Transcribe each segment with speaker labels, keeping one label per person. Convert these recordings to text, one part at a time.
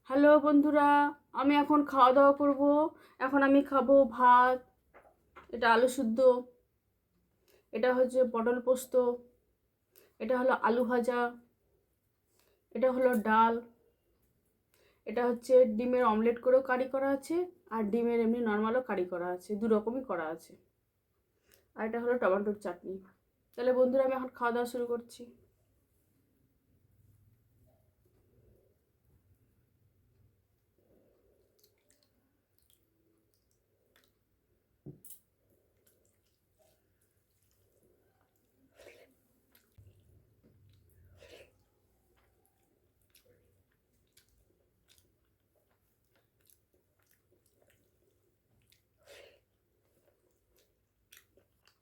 Speaker 1: Hello বন্ধুরা, আমি এখন খাওয়া দাওয়া করব। এখন আমি খাবো ভাত, এটা আলু সিদ্ধ, এটা হচ্ছে পটল পোস্ত, এটা হলো আলু ভাজা, এটা হলো ডাল, এটা হচ্ছে ডিমের অমলেট করেও কারি করা আছে, আর ডিমের এমনি নর্মালও কারি করা আছে, দু রকমই করা আছে। আর এটা হলো টমেটোর চাটনি। তাহলে বন্ধুরা, আমি এখন খাওয়া দাওয়া শুরু করছি।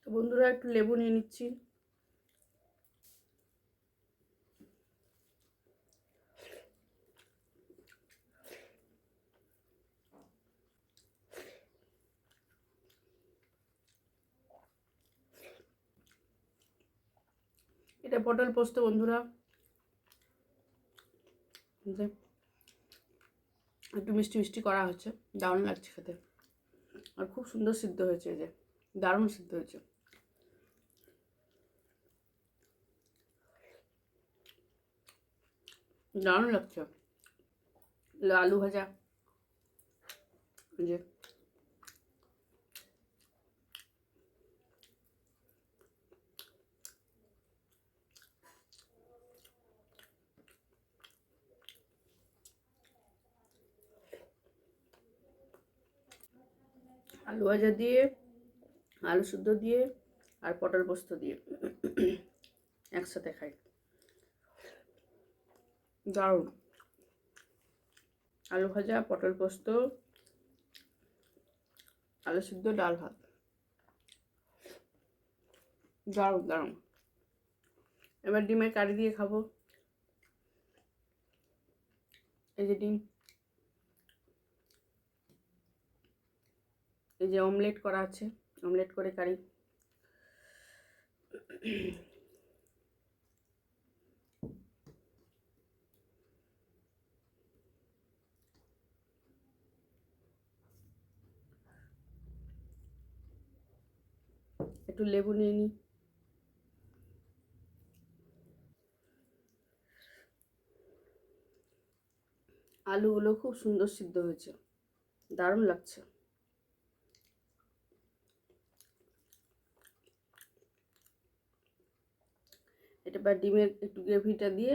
Speaker 1: তো বন্ধুরা, একটু লেবু নিয়ে নিচ্ছি। এটা পটল পোস্ত বন্ধুরা, একটু মিষ্টি মিষ্টি করা হচ্ছে, দারুণ লাগছে খেতে। আর খুব সুন্দর সিদ্ধ হয়েছে, এই যে দারুণ সিদ্ধ হয়েছে, দারুণ লাগছে। আলু ভাজা, যে আলু ভাজা দিয়ে, আলু সিদ্ধ দিয়ে, আর পটল পোস্ত দিয়ে একসাথে খাই, দারুণ। আলু ভাজা, পটল পোস্ত, আলু সিদ্ধ, ডাল ভাত, দারুণ দারুণ। এবার ডিমের কারি দিয়ে খাবো। এই যে ডিম, এই যে অমলেট করা আছে, অমলেট করে কারি। একটু লেবু নিয়ে নিই। আলুগুলো খুব সুন্দর সিদ্ধ হয়েছে, দারুণ লাগছে। এটা বা ডিমের একটু গ্রেভিটা দিয়ে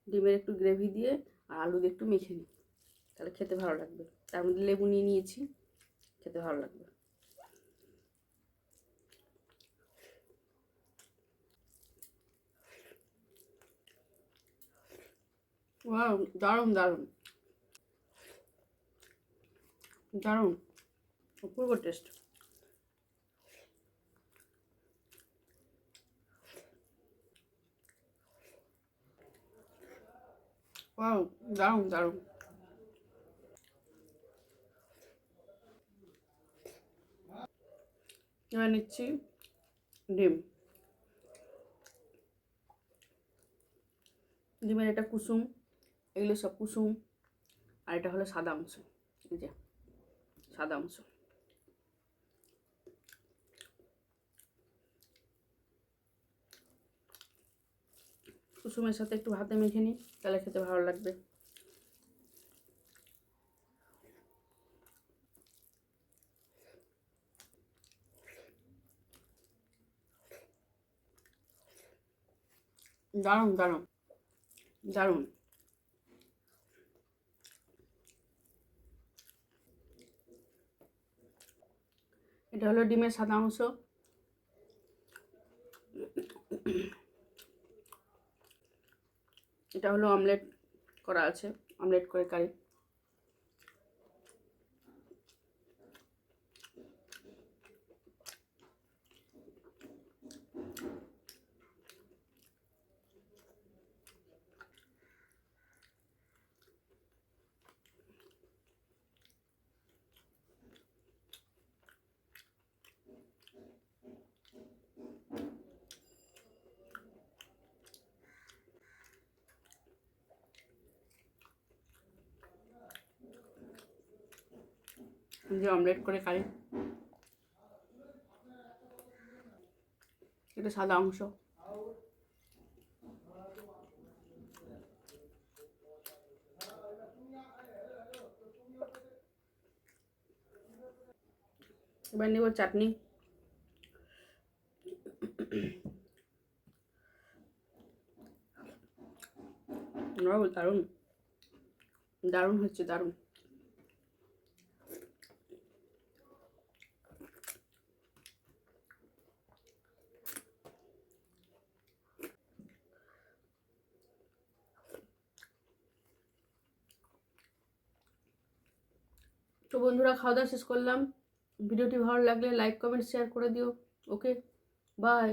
Speaker 1: ডিমের একটু গ্রেভি দিয়ে আর আলু দিয়ে একটু মেখে নিই, তাহলে খেতে ভালো লাগবে। তার মধ্যে লেবু নিয়ে নিয়েছি, খেতে ভালো লাগবে। ওয়াও, দারুণ দারুণ দারুণ, অপূর্ব টেস্ট। ওয়াও, দারুণ দারুণ। এবার নিচ্ছি ডিম। ডিমের এটা কুসুম, এগুলো সব কুসুম, আর এটা হলো সাদা অংশ, এই যে সাদা অংশ। কুসুমের সাথে একটু ভাতে মেখে নিই, তাহলে খেতে ভালো লাগবে। দারুণ দারুণ দারুণ। এটা হলো ডিমের সাদা অংশ, এটা হলো অমলেট করা আছে, অমলেট করে কারি। যে অমলেট করে খাই, এটা সাদা অংশ। এবার নেব চাটনি। দারুণ দারুণ হচ্ছে, দারুণ। তো বন্ধুরা, খাওয়া দাওয়া শেষ করলাম। ভিডিওটি ভালো লাগলে লাইক কমেন্ট শেয়ার করে দিও। ওকে, বাই।